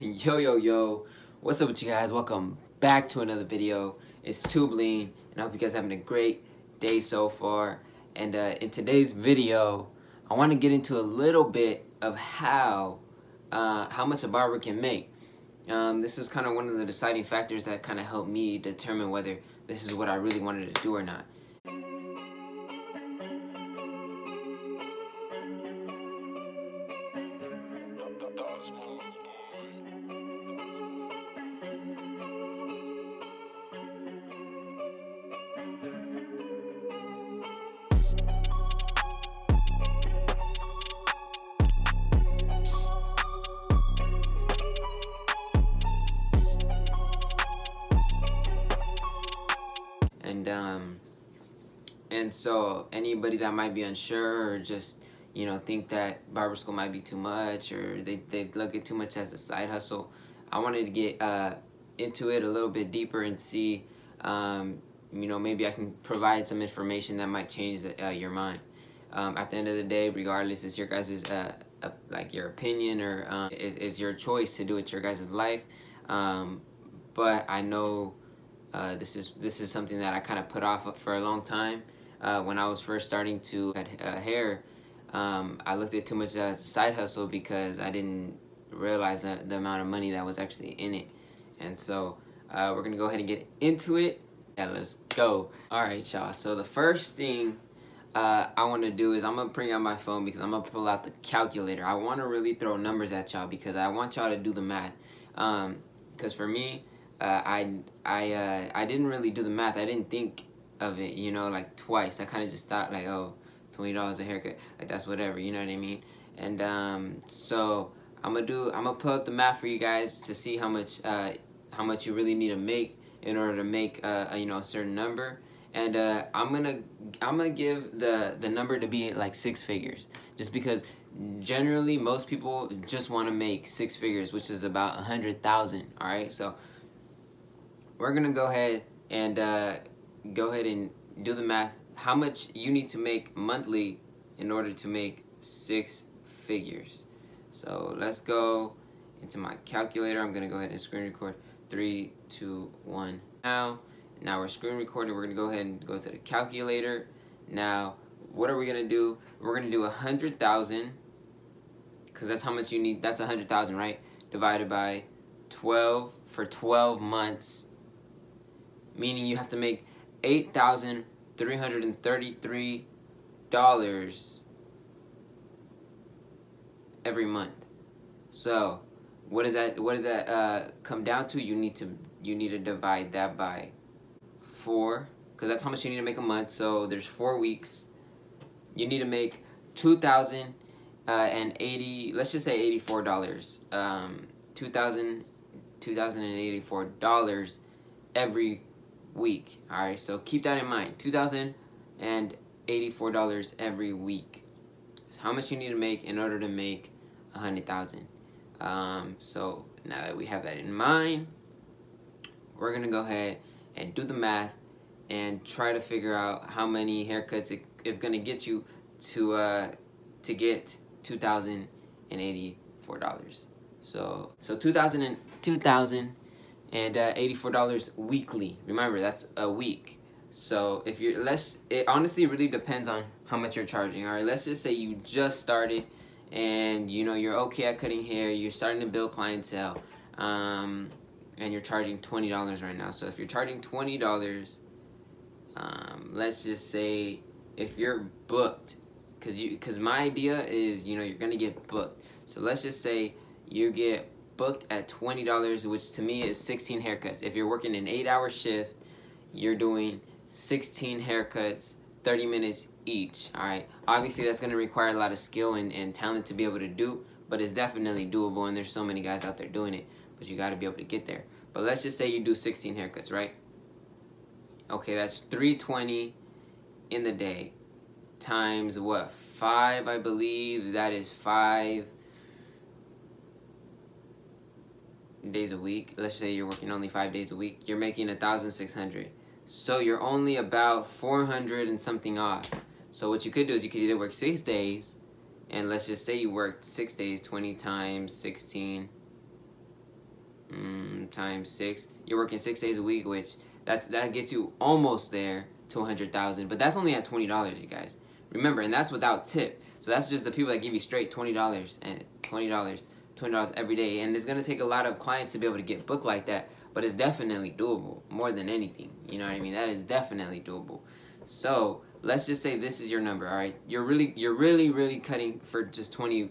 Yo, yo, yo, what's up with you guys? Welcome back to another video. It's Tubelin, and I hope you guys are having a great day so far. And in today's video, I want to get into a little bit of how much a barber can make. This is kind of one of the deciding factors that kind of helped me determine whether this is what I really wanted to do or not. And so anybody that might be unsure or just think that barber school might be too much, or they look at too much as a side hustle, I wanted to get into it a little bit deeper and see maybe I can provide some information that might change your mind. At the end of the day, regardless, it's your guys' like your opinion, or it's your choice to do it your guys' life. But I know this is something that I kind of put off for a long time. When I was first starting to cut hair, I looked at too much as a side hustle because I didn't realize the amount of money that was actually in it. And so we're gonna go ahead and get into it. Yeah, let's go. All right, y'all. So the first thing I want to do is I'm gonna bring out my phone because I'm gonna pull out the calculator. I want to really throw numbers at y'all because I want y'all to do the math. Because for me, I didn't really do the math. I didn't think of it, like twice. I kind of just thought like, oh, $20 a haircut, like that's whatever, you know what I mean? And so I'm gonna put up the math for you guys to see how much you really need to make in order to make a certain number. And I'm gonna give the number to be like 6 figures, just because generally most people just want to make 6 figures, which is about 100,000. All right, so we're gonna go ahead and do the math. How much you need to make monthly in order to make 6 figures. So let's go into my calculator. I'm gonna go ahead and screen record. 3, 2, 1. Now we're screen recording. We're gonna go ahead and go to the calculator. Now, what are we gonna do? We're gonna do 100,000, because that's how much you need. That's 100,000, right? Divided by 12 for 12 months. Meaning you have to make $8,333 every month. So what does that come down to? You need to divide that by 4, because that's how much you need to make a month. So there's 4 weeks. You need to make $2,080. Let's just say $84. $2,084 every week. All right, so keep that in mind. $2,084 every week. That's how much you need to make in order to make 100,000. So now that we have that in mind, we're gonna go ahead and do the math and try to figure out how many haircuts it is gonna get you to get $2,084. So $2,084 weekly. Remember, that's a week. So if you're it honestly really depends on how much you're charging. All right, let's just say you just started and you're okay at cutting hair. You're starting to build clientele, and you're charging $20 right now. So if you're charging $20, let's just say if you're booked, because my idea is you're gonna get booked. So let's just say you get booked at $20, which to me is 16 haircuts. If you're working an 8-hour shift, you're doing 16 haircuts, 30 minutes each. All right, obviously that's going to require a lot of skill and talent to be able to do, but it's definitely doable, and there's so many guys out there doing it, but you got to be able to get there. But let's just say you do 16 haircuts, right? Okay, that's 320 in the day times what, 5, I believe. That is 5 days a week. Let's say you're working only 5 days a week. You're making 1,600. So you're only about 400 and something off. So what you could do is you could either work 6 days, and let's just say you worked 6 days, 20 times 16, times 6. You're working 6 days a week, which that gets you almost there to 100,000. But that's only at $20, you guys. Remember, and that's without tip. So that's just the people that give you straight $20 and $20 every day. And it's gonna take a lot of clients to be able to get booked like that. But it's definitely doable, more than anything. You know what I mean? That is definitely doable. So let's just say this is your number. All right, you're really cutting for just $20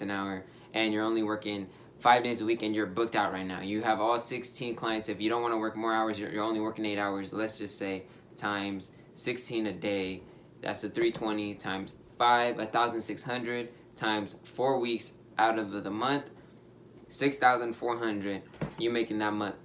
an hour, and you're only working 5 days a week, and you're booked out right now. You have all 16 clients. If you don't want to work more hours, you're only working 8 hours. Let's just say times 16 a day. That's the 320 times 5, 1,600 times 4 weeks out of the month, 6,400. You're making that month.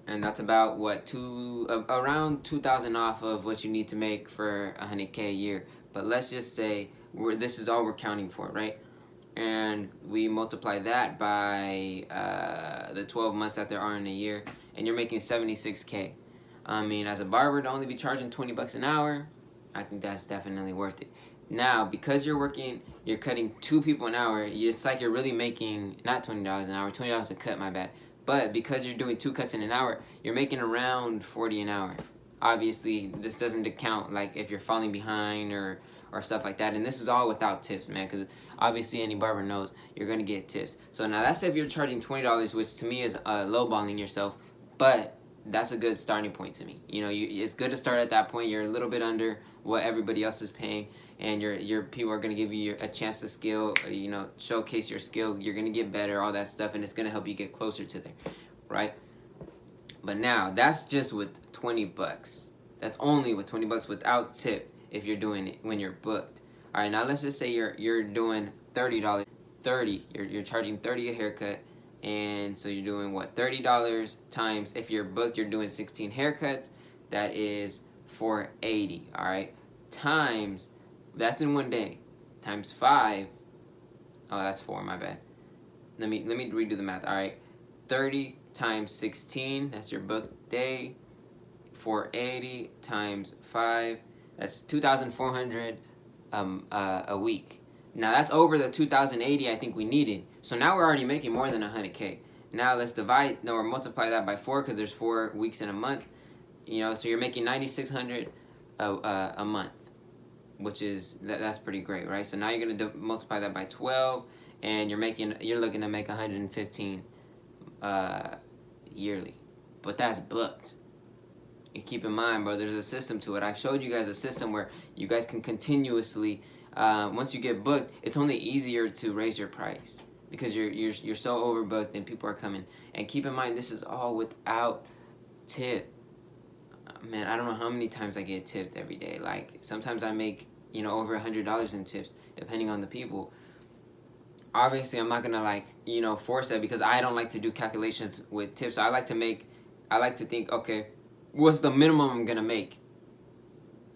And that's about what, around 2,000 off of what you need to make for 100K a year. But let's just say this is all we're counting for, right? And we multiply that by the 12 months that there are in a year, and you're making 76K. I mean, as a barber, to only be charging $20 an hour, I think that's definitely worth it. Now, because you're cutting 2 people an hour, it's like you're really making not $20 an hour, $20 a cut, my bad. But because you're doing 2 cuts in an hour, you're making around 40 an hour. Obviously, this doesn't account like if you're falling behind or stuff like that. And this is all without tips, man, because obviously any barber knows you're going to get tips. So now that's if you're charging $20, which to me is lowballing yourself, but that's a good starting point to me. You know, it's good to start at that point. You're a little bit under what everybody else is paying, and your people are going to give you a chance to skill, you know, showcase your skill. You're going to get better, all that stuff, and it's going to help you get closer to there, right? But now that's just with $20. That's only with $20 without tip if you're doing it when you're booked. All right, now let's just say you're doing $30. You're charging $30 a haircut, and so you're doing what, $30 times, if you're booked, you're doing 16 haircuts. That is $480. All right, times, that's in one day, times 5. Oh, that's 4. My bad. Let me redo the math. All right, 30 times 16. That's your book day. 480 times 5. That's 2,400 a week. Now that's over the 2,080 I think we needed. So now we're already making more than 100K. Now let's or multiply that by 4, because there's 4 weeks in a month. You know, so you're making 9,600 a month, which is that's pretty great, right? So now you're gonna multiply that by 12, and you're looking to make 115 yearly, but that's booked. And keep in mind, bro, there's a system to it. I've showed you guys a system where you guys can continuously, once you get booked, it's only easier to raise your price because you're so overbooked and people are coming. And keep in mind, this is all without tip. Man, I don't know how many times I get tipped every day. Like, sometimes I make, you know, over $100 in tips, depending on the people. Obviously, I'm not gonna, like, you know, force that, because I don't like to do calculations with tips. I like to think, okay, what's the minimum I'm gonna make?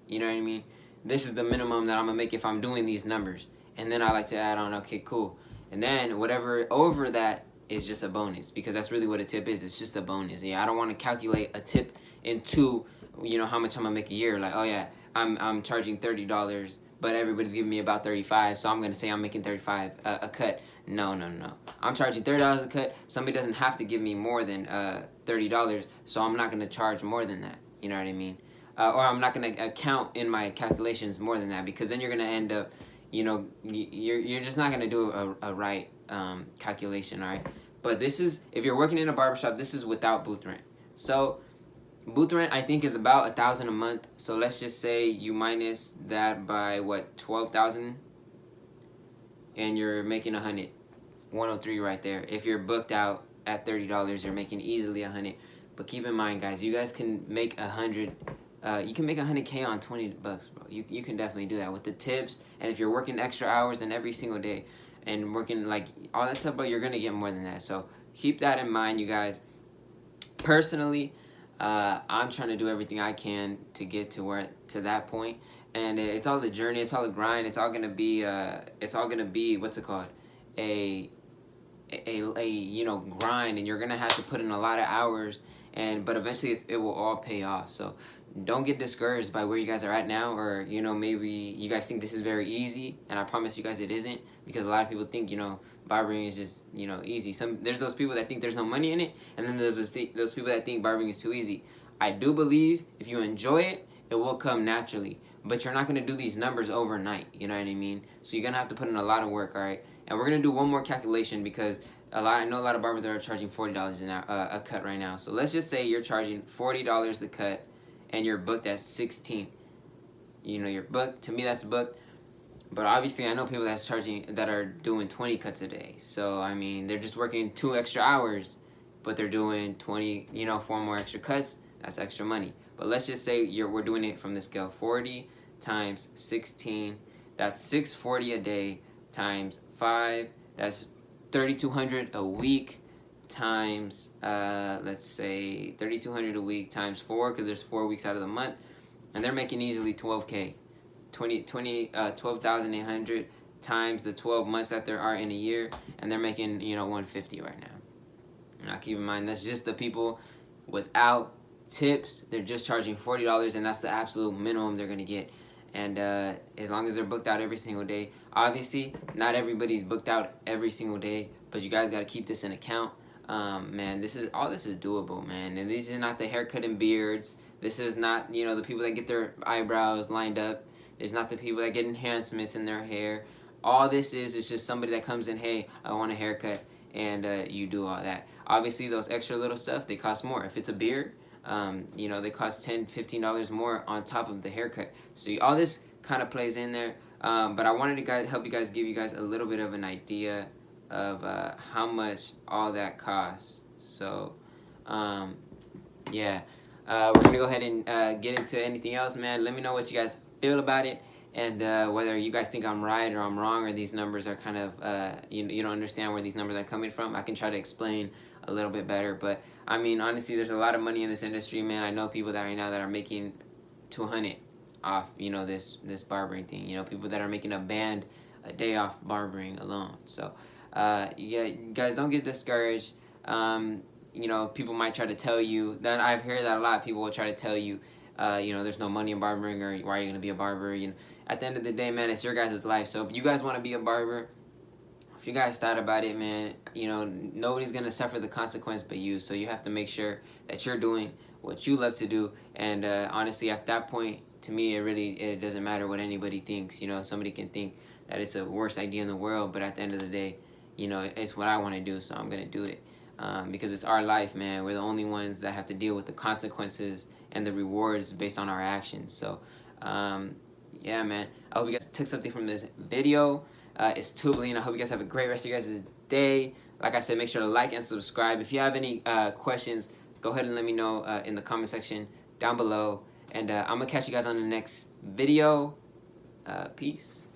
You know what I mean? This is the minimum that I'm gonna make if I'm doing these numbers. And then I like to add on, okay, cool. And then whatever over that is just a bonus, because that's really what a tip is. It's just a bonus. Yeah, I don't want to calculate a tip into, you know, how much I'm gonna make a year. Like, oh yeah, I'm charging $30, but everybody's giving me about 35, so I'm gonna say I'm making 35 a cut. No. I'm charging $30 a cut. Somebody doesn't have to give me more than $30, so I'm not gonna charge more than that. You know what I mean? Or I'm not gonna count in my calculations more than that, because then you're gonna end up, you know, you're just not gonna do a right calculation. All right. But this is, if you're working in a barbershop, this is without booth rent. So booth rent, I think, is about $1,000 a month. So let's just say you minus that by what, 12,000, and you're making 103 right there. If you're booked out at $30, you're making easily 100. But keep in mind, guys, you guys can make 100. You can make 100K on $20, bro. You can definitely do that with the tips, and if you're working extra hours and every single day, and working like all that stuff, but you're gonna get more than that. So keep that in mind, you guys. Personally, I'm trying to do everything I can to get to that point, and it's all the journey, it's all the grind, it's all gonna be what's it called, a you know, grind, and you're gonna have to put in a lot of hours, but eventually it will all pay off. So don't get discouraged by where you guys are at now, or, you know, maybe you guys think this is very easy, and I promise you guys it isn't, because a lot of people think, you know, barbering is just, you know, easy. There's those people that think there's no money in it, and then there's those people that think barbering is too easy. I do believe if you enjoy it, it will come naturally. But you're not going to do these numbers overnight, you know what I mean? So you're going to have to put in a lot of work, all right? And we're going to do one more calculation because I know a lot of barbers that are charging $40 a cut right now. So let's just say you're charging $40 a cut and you're booked at 16. You know, you're booked. To me, that's booked. But obviously, I know people that are doing 20 cuts a day. So, I mean, they're just working 2 extra hours, but they're doing 20, you know, 4 more extra cuts. That's extra money. But let's just say we're doing it from the scale 40 times 16. That's $640 a day times 5. That's $3,200 a week times, let's say, $3,200 a week times 4, because there's 4 weeks out of the month. And they're making easily $12K. 12,800 times the 12 months that there are in a year, and they're making, you know, 150 right now. Now keep in mind, that's just the people without tips. They're just charging $40, and that's the absolute minimum they're gonna get. And as long as they're booked out every single day, obviously not everybody's booked out every single day, but you guys got to keep this in account. Man, this is doable, man. And these are not the haircut and beards. This is not, you know, the people that get their eyebrows lined up. There's not the people that get enhancements in their hair. All this is just somebody that comes in, hey, I want a haircut, and you do all that. Obviously, those extra little stuff, they cost more. If it's a beard, you know, they cost $10, $15 more on top of the haircut. So all this kind of plays in there. But I wanted to give you guys a little bit of an idea of how much all that costs. So, yeah. We're going to go ahead and get into anything else, man. Let me know what you guys feel about it, and whether you guys think I'm right or I'm wrong, or these numbers are kind of, you don't understand where these numbers are coming from. I can try to explain a little bit better, but I mean, honestly, there's a lot of money in this industry, man. I know people that right now that are making $200 off, you know, this barbering thing. You know, people that are making $1 a day off barbering alone. So, yeah, you guys don't get discouraged. You know, people might try to tell you that. I've heard that a lot of people will try to tell you, you know, there's no money in barbering, or why are you going to be a barber? You know, at the end of the day, man, it's your guys' life. So if you guys want to be a barber, if you guys thought about it, man, you know, nobody's going to suffer the consequence but you. So you have to make sure that you're doing what you love to do. And honestly, at that point, to me, it doesn't matter what anybody thinks. You know, somebody can think that it's the worst idea in the world, but at the end of the day, you know, it's what I want to do, so I'm going to do it. Because it's our life, man. We're the only ones that have to deal with the consequences and the rewards based on our actions. So, yeah, man. I hope you guys took something from this video. It's Tubeling. I hope you guys have a great rest of your guys' day. Like I said, make sure to like and subscribe. If you have any questions, go ahead and let me know in the comment section down below. And I'm going to catch you guys on the next video. Peace.